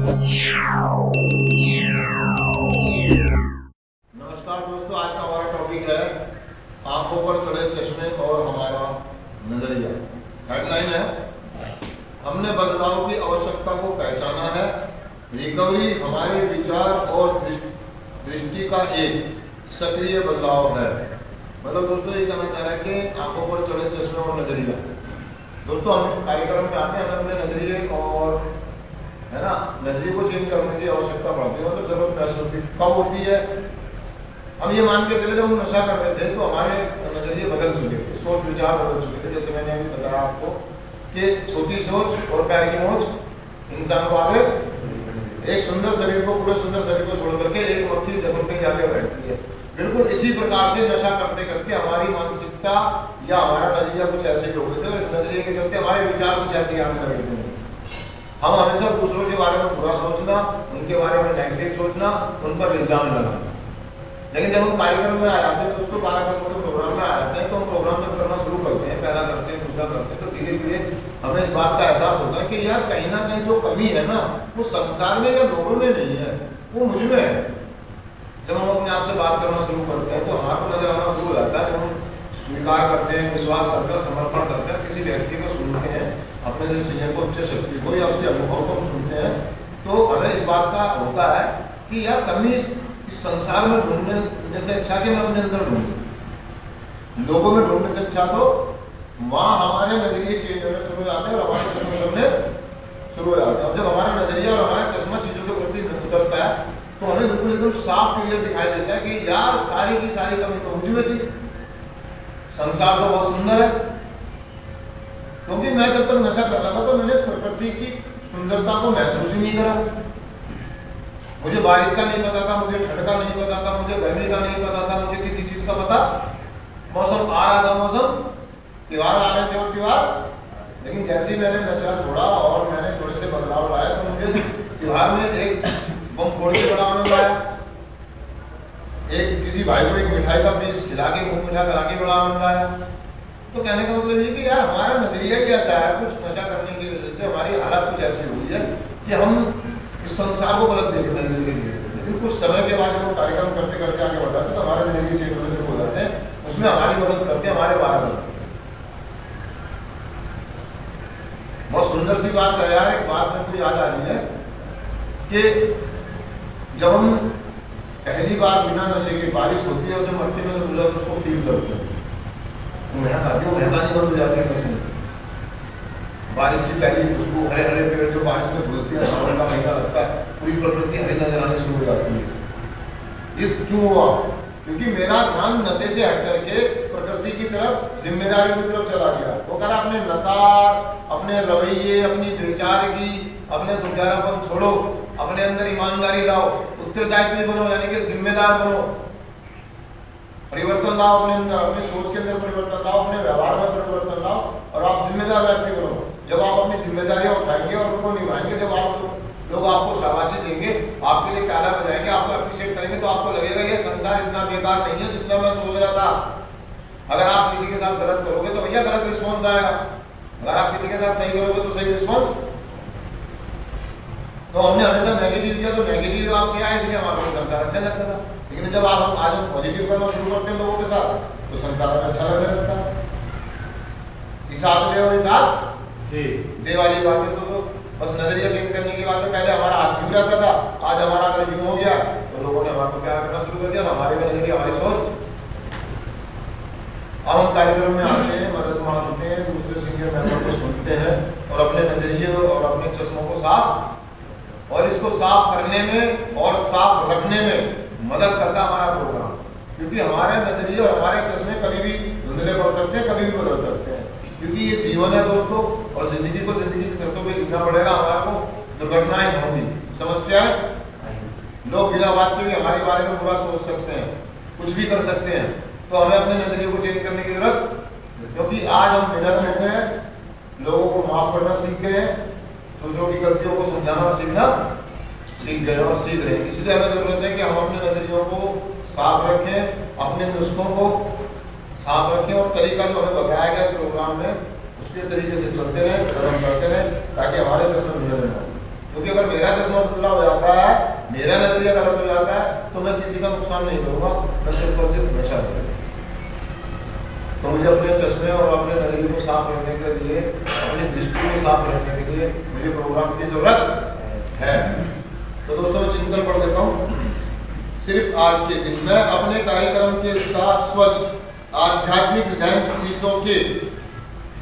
नमस्कार दोस्तों, आज का हमारा टॉपिक है आंखों पर चढ़े चश्मे और हमारा नजरिया। हेडलाइन है, हमने बदलाव की आवश्यकता को पहचाना है। रिकवरी हमारे विचार और दृष्टि का एक सक्रिय बदलाव है। मतलब दोस्तों ये कहना चाह रहा है कि आंखों पर चढ़े चश्मे और नजरिया। दोस्तों हम कार्यक्रम में आते हैं, हमें अपने नजरिए और है ना नजरिए को चेंज करने की आवश्यकता पड़ती है, मतलब जरूरत महसूस कब होती है। हम ये मान के चले जब हम नशा कर रहे थे तो हमारे नजरिए बदल चुके थे, सोच विचार बदल चुके थे। जैसे मैंने अभी बताया आपको कि छोटी सोच और पैर की मोच इंसान को आगे, एक सुंदर शरीर को, पूरे सुंदर शरीर को छोड़ करके एक मक्खी जमीन पे जाके बैठती है। बिल्कुल इसी प्रकार से नशा करते करते हमारी मानसिकता या हमारा नजरिया कुछ ऐसे ही हो गए थे, और इस नजरिए के चलते हमारे विचार कुछ ऐसे आने लगे थे। हम हमेशा दूसरों के बारे में बुरा सोचना, उनके बारे में नेगेटिव सोचना, उन पर इल्जाम लगाना। लेकिन जब हम कार्यक्रम में आ जाते हैं, दोस्तों कार्यक्रम के प्रोग्राम में आ जाते हैं, तो हम प्रोग्राम जब करना शुरू करते हैं, पहला करते हैं, दूसरा करते हैं, तो धीरे धीरे हमें इस बात का एहसास होता है कि यार कहीं ना कहीं जो कमी है ना, वो संसार में या लोगों में नहीं है, वो मुझ में है। जब हम अपने आप से बात करना शुरू करते हैं तो हमारे को नजर आना शुरू हो जाता है। जब हम स्वीकार करते हैं, विश्वास करते हैं, समर्पण करते हैं, किसी व्यक्ति को सुनते हैं, अपने से सीनियर को, उच्च शक्ति को या उसके अनुभव को हम सुनते हैं, तो हमें इस बात का होता है कि यार कमी इस संसार में ढूंढने से अच्छा कि मैं अपने अंदर ढूंढूं, लोगों में ढूंढने से अच्छा तो वहाँ हमारे नजरिए चेंज होने शुरू हो जाते हैं और हमारे चश्मे उतरने शुरू हो जाते हैं। और जब हमारा नजरिया और हमारा चश्मा चीजों के प्रति उतरता है तो हमें बिल्कुल एकदम साफ क्लियर दिखाई देता है कि यार सारी की सारी कमी तो मुझ में थी, संसार तो बहुत सुंदर है। क्योंकि मैं जब तक नशा कर रहा था तो मैंने इस प्रकृति की सुंदरता को महसूस ही नहीं करा। मुझे बारिश का नहीं पता था, मुझे ठंड का नहीं पता था, मुझे गर्मी का नहीं पता था, मुझे किसी चीज का पता। मौसम आ रहा था, मौसम, त्योहार आ रहे थे और त्योहार। लेकिन जैसे ही मैंने नशा छोड़ा और मैंने थोड़े से बदलाव लाया तो मुझे त्योहार में एक बम फोड़ के बड़ा आनंद आया, एक किसी भाई को एक मिठाई का पीस खिला के, मुंह मीठा करा के बड़ा आनंद आया। तो कहने का मतलब ये कि यार हमारा नजरिया ही ऐसा है, कुछ नशा करने की वजह से हमारी हालत कुछ ऐसी हुई है कि हम इस संसार को गलत देखने नजरिए से। लेकिन कुछ समय के बाद जब हम कार्यक्रम करते करते आगे बढ़ जाते हैं तो हमारे नजरिए चेंज होने शुरू हो जाते हैं, उसमें हमारी मदद करते हैं, हमारे बारे में। बहुत सुंदर सी बात है यार, एक बात मेरे को याद आ रही है कि जब हम पहली बार बिना नशे के बारिश होती है और जब मट्टी में से गुजर उसको फील करते हैं, महकाती बंद हो जाती है नशे में। बारिश की पहली खुशबू, हरे हरे पेड़ जो बारिश में धुलते हैं, सावन का महीना लगता है, पूरी प्रकृति हरी नजर आने शुरू हो जाती है। इस क्यों हुआ? क्योंकि मेरा ध्यान नशे से हट करके प्रकृति की तरफ, जिम्मेदारी की तरफ चला गया। वो कह रहा अपने नकार, अपने रवैये, अपनी बेचारगी, अपने दुर्गारापन छोड़ो, अपने अंदर ईमानदारी लाओ, उत्तरदायित्व बनो, यानी कि जिम्मेदार बनो, परिवर्तन लाओ अपने अंदर, अपनी सोच के अंदर परिवर्तन लाओ, अपने व्यवहार में परिवर्तन लाओ और आप जिम्मेदार व्यक्ति बनो। जब आप अपनी जिम्मेदारियां उठाएंगे और उनको निभाएंगे, जब आप लोग आपको शाबाशी देंगे, आपके लिए ताला बजाएंगे, आपको अप्रिशिएट करेंगे, तो आपको लगेगा ये संसार इतना बेकार नहीं है जितना मैं सोच रहा था। अगर आप किसी के साथ गलत करोगे तो भैया गलत रिस्पॉन्स आएगा, अगर आप किसी के साथ सही करोगे तो सही रिस्पॉन्स। तो हमने हमेशा नेगेटिव किया तो नेगेटिव आपसे आया, इसलिए हमारा संसार अच्छा लगता था। लेकिन जब आज हम पॉजिटिव करना शुरू करते हैं लोगों के साथ तो संसार में अच्छा लगने लगता है। इस हाथ ले और इस हाथ दे वाली बात है। तो बस नजरिया चेंज करने की बात है। पहले हमारा हाथ यूं रहता था, आज हमारा अगर यूं हो गया तो लोगों ने हमारे को प्यार करना शुरू कर दिया, हमारे नजरिया, हमारी सोच। अब हम कार्यक्रम में आते हैं, मदद मांगते हैं, दूसरे सीनियर मेंबर को सुनते हैं और अपने नजरिए और अपने चश्मों को साफ, और इसको साफ करने में और साफ रखने में मदद करता हमारा प्रोग्राम। क्योंकि हमारे नजरिए और हमारे चश्मे कभी भी धुंधले पड़ सकते हैं, कभी भी बदल सकते हैं। क्योंकि ये जीवन है दोस्तों, और जिंदगी को जिंदगी की शर्तों पे जीना पड़ेगा। हमारे को दुर्घटनाएं होंगी, समस्याएं, लोग बिना बात के भी हमारे बारे में बुरा सोच सकते हैं, कुछ भी कर सकते हैं। तो हमें अपने नजरिए को चेंज करने की जरूरत, क्योंकि आज हम विनर हो गए हैं, लोगों को माफ करना सीख गए हैं, दूसरों की गलतियों को समझाना सीखना सीख गए और सीख रहे हैं। इसलिए हमें जरूरत है कि हम अपने नजरियों को साफ रखें, अपने नुस्खों को साफ रखें और तरीका जो हमें बताया गया इस प्रोग्राम में उसके तरीके से चलते रहें, कर्म करते रहें, ताकि हमारे चश्मे धुंधले न हो। क्योंकि अगर मेरा चश्मा काम नहीं करूँगा, मैं सिर्फ और सिर्फ नशा करूँगा। तो मुझे अपने चश्मे और अपने नजरिए को साफ रखने के लिए, अपनी दृष्टि को साफ रखने के लिए मुझे प्रोग्राम की जरूरत है। तो दोस्तों मैं चिंतन पढ़ देता हूँ। सिर्फ आज के दिन मैं अपने कार्यक्रम के साथ स्वच्छ आध्यात्मिक लेंस शीशों के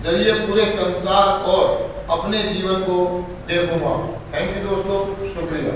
जरिए पूरे संसार और अपने जीवन को देखूंगा। थैंक यू दोस्तों, शुक्रिया।